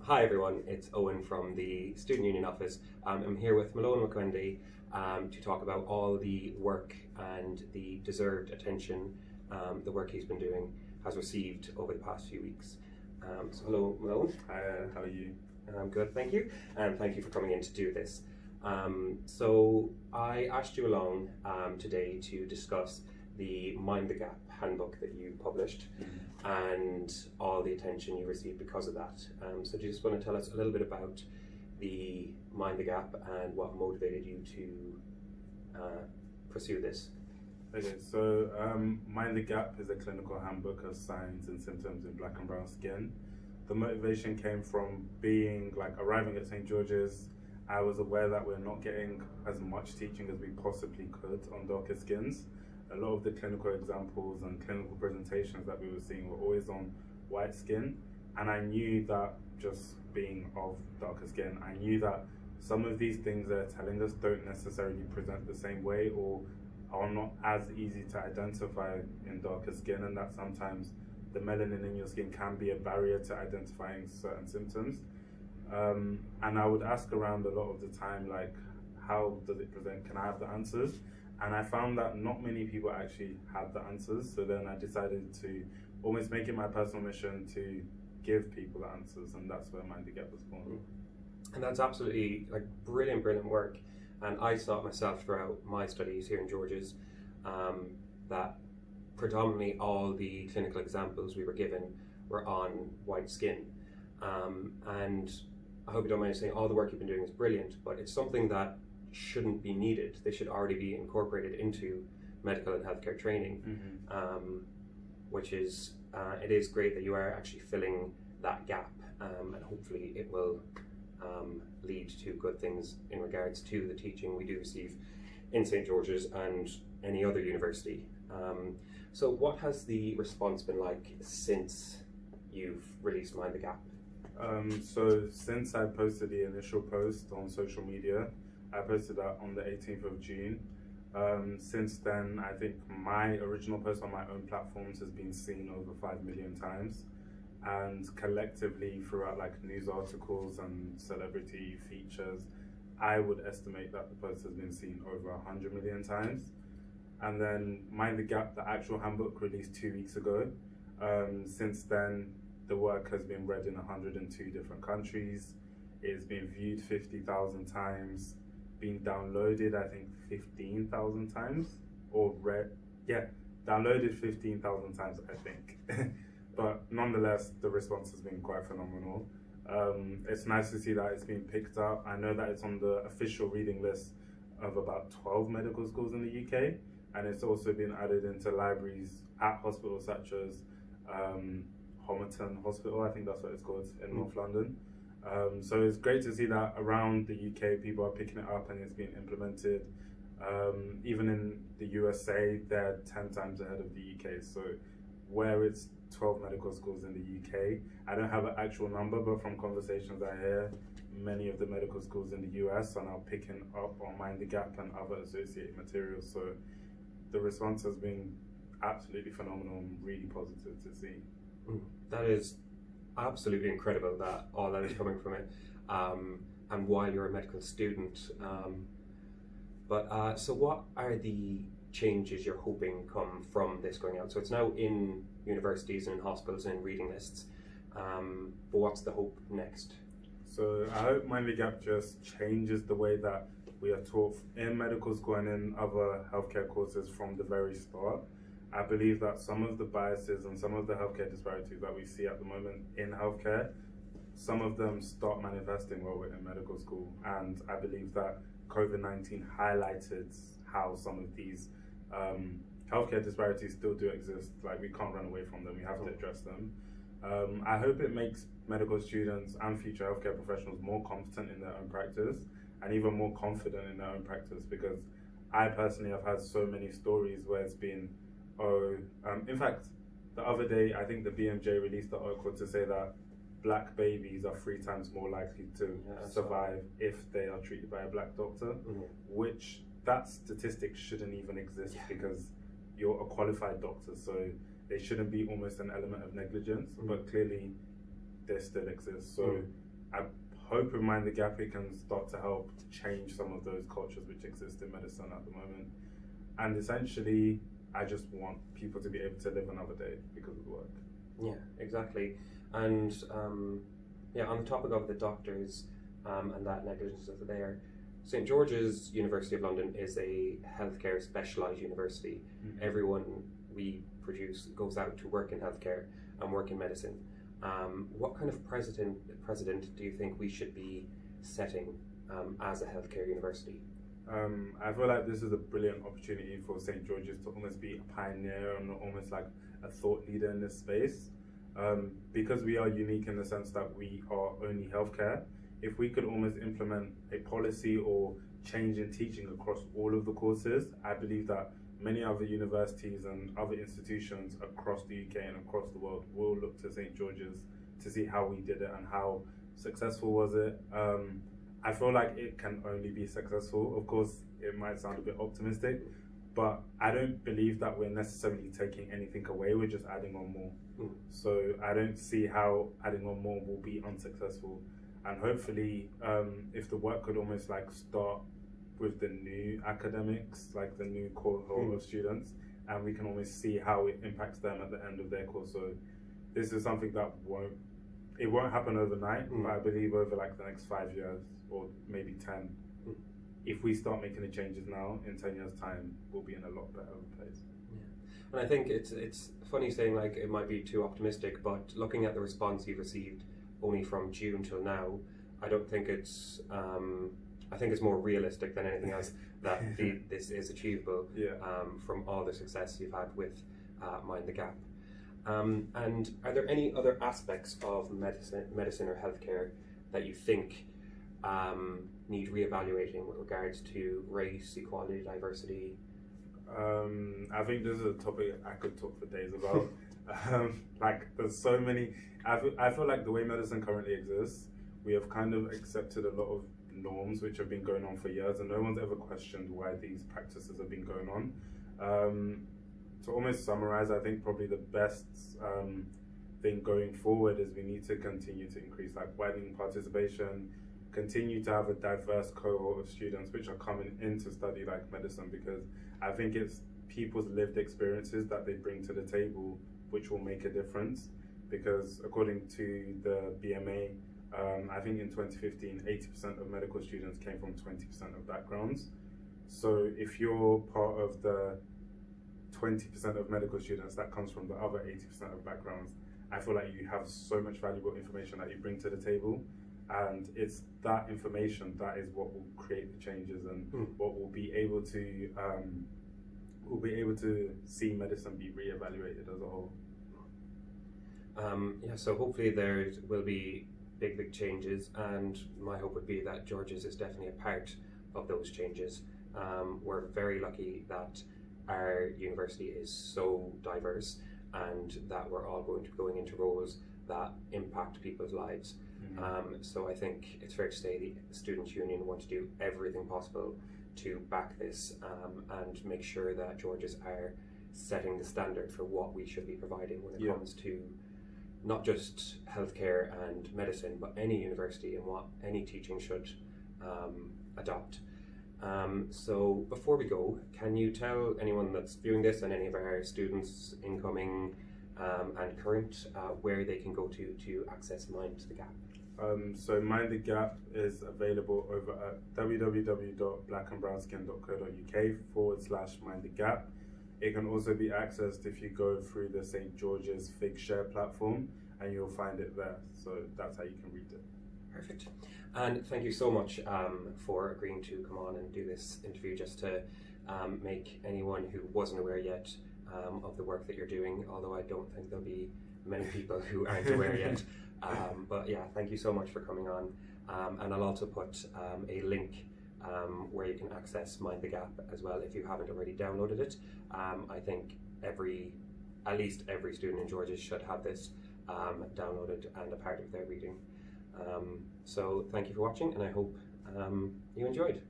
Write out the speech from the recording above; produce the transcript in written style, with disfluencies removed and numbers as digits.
Hi everyone, it's Eoin from the Student Union office. I'm here with Malone Mukwende to talk about all the work and the deserved attention the work he's been doing has received over the past few weeks. So hello Malone. Hi, how are you? I'm good, thank you, and thank you for coming in to do this. So I asked you along today to discuss the Mind the Gap handbook that you published and all the attention you received because of that. So do you just want to tell us a little bit about the Mind the Gap and what motivated you to pursue this? Okay, so Mind the Gap is a clinical handbook of signs and symptoms in black and brown skin. The motivation came from arriving at St. George's. I was aware that we're not getting as much teaching as we possibly could on darker skins. A lot of the clinical examples and clinical presentations that we were seeing were always on white skin, and I knew that, just being of darker skin, I knew that some of these things they're telling us don't necessarily present the same way or are not as easy to identify in darker skin, and that sometimes the melanin in your skin can be a barrier to identifying certain symptoms. And I would ask around a lot of the time, like, how does it present? Can I have the answers? And I found that not many people actually had the answers. So then I decided to almost make it my personal mission to give people the answers, and that's where Mind the Gap was born. And that's absolutely brilliant work. And I saw it myself throughout my studies here in George's, that predominantly all the clinical examples we were given were on white skin. And I hope you don't mind saying all the work you've been doing is brilliant, but it's something that shouldn't be needed. They should already be incorporated into medical and healthcare training, which is, it is great that you are actually filling that gap, and hopefully it will lead to good things in regards to the teaching we do receive in St. George's and any other university. So what has the response been like since you've released Mind the Gap? So since I posted the initial post on social media, I posted that on the 18th of June. Since then, I think my original post on my own platforms has been seen over 5 million times. And collectively throughout news articles and celebrity features, I would estimate that the post has been seen over 100 million times. And then Mind the Gap, the actual handbook, released 2 weeks ago. Since then, the work has been read in 102 different countries. It's been viewed 50,000 times, been downloaded I think 15,000 times, or downloaded 15,000 times I think. But nonetheless, the response has been quite phenomenal. It's nice to see that it's been picked up. I know that it's on the official reading list of about 12 medical schools in the UK, and it's also been added into libraries at hospitals such as Homerton Hospital, I think that's what it's called, in North London. So it's great to see that around the UK people are picking it up and it's being implemented. Even in the USA, they're 10 times ahead of the UK. So where it's 12 medical schools in the UK, I don't have an actual number, but from conversations I hear, many of the medical schools in the US are now picking up on Mind the Gap and other associated materials. So the response has been absolutely phenomenal and really positive to see. That is absolutely incredible that all that is coming from it, and while you're a medical student. So what are the changes you're hoping come from this going out? So it's now in universities and in hospitals and in reading lists, but what's the hope next? So I hope Mind the Gap just changes the way that we are taught in medical school and in other healthcare courses from the very start. I believe that some of the biases and some of the healthcare disparities that we see at the moment in healthcare, some of them start manifesting while we're in medical school. And I believe that COVID-19 highlighted how some of these healthcare disparities still do exist. We can't run away from them, we have to address them. I hope it makes medical students and future healthcare professionals more competent in their own practice and even more confident in their own practice, because I personally have had so many stories where it's been, in fact, the other day, I think the BMJ released the article to say that black babies are 3 times more likely to survive if they are treated by a black doctor, which that statistic shouldn't even exist because you're a qualified doctor, so there shouldn't be almost an element of negligence, but clearly there still exists. So I hope with Mind the Gap it can start to help change some of those cultures which exist in medicine at the moment. And essentially, I just want people to be able to live another day because of the work. Yeah, exactly. And yeah, on the topic of the doctors and that negligence of there, St George's University of London is a healthcare specialised university. Mm-hmm. Everyone we produce goes out to work in healthcare and work in medicine. What kind of precedent do you think we should be setting as a healthcare university? I feel like this is a brilliant opportunity for St George's to almost be a pioneer and almost like a thought leader in this space. Because we are unique in the sense that we are only healthcare, if we could almost implement a policy or change in teaching across all of the courses, I believe that many other universities and other institutions across the UK and across the world will look to St George's to see how we did it and how successful was it. I feel like it can only be successful. Of course, it might sound a bit optimistic, but I don't believe that we're necessarily taking anything away, we're just adding on more. So I don't see how adding on more will be unsuccessful. And hopefully, if the work could almost like start with the new academics, like the new cohort of students, and we can almost see how it impacts them at the end of their course. So this is something that won't happen overnight, but I believe over like the next 5 years or maybe 10, if we start making the changes now, in 10 years' time, we'll be in a lot better place. Yeah. And I think it's funny saying like it might be too optimistic, but looking at the response you've received only from June till now, I don't think it's I think it's more realistic than anything else that this is achievable from all the success you've had with Mind the Gap. And are there any other aspects of medicine or healthcare that you think need reevaluating with regards to race, equality, diversity? I think this is a topic I could talk for days about. Like there's so many. I feel like the way medicine currently exists, we have kind of accepted a lot of norms which have been going on for years, and no one's ever questioned why these practices have been going on. To almost summarize, I think probably the best thing going forward is we need to continue to increase like widening participation, continue to have a diverse cohort of students which are coming in to study like medicine, because I think it's people's lived experiences that they bring to the table which will make a difference. Because according to the BMA, I think in 2015, 80% of medical students came from 20% of backgrounds. So if you're part of the 20% of medical students that comes from the other 80% of backgrounds, I feel like you have so much valuable information that you bring to the table, and it's that information that is what will create the changes and what will be able to see medicine be reevaluated as a whole. Yeah, so hopefully there will be big changes, and my hope would be that George's is definitely a part of those changes. We're very lucky that our university is so diverse and that we're all going into roles that impact people's lives. So I think it's fair to say the Students' Union want to do everything possible to back this and make sure that George's are setting the standard for what we should be providing when it comes to not just healthcare and medicine, but any university and what any teaching should adopt. So before we go, can you tell anyone that's viewing this and any of our students, incoming and current, where they can go to access Mind the Gap? So Mind the Gap is available over at www.blackandbrownskin.co.uk/Mind the Gap. It can also be accessed if you go through the St George's Figshare platform, and you'll find it there. So that's how you can read it. Perfect. And thank you so much for agreeing to come on and do this interview, just to make anyone who wasn't aware yet of the work that you're doing, although I don't think there'll be many people who aren't aware yet. But yeah, thank you so much for coming on. And I'll also put a link where you can access Mind the Gap as well if you haven't already downloaded it. I think at least every student in Georgia should have this downloaded and a part of their reading. So thank you for watching, and I hope you enjoyed.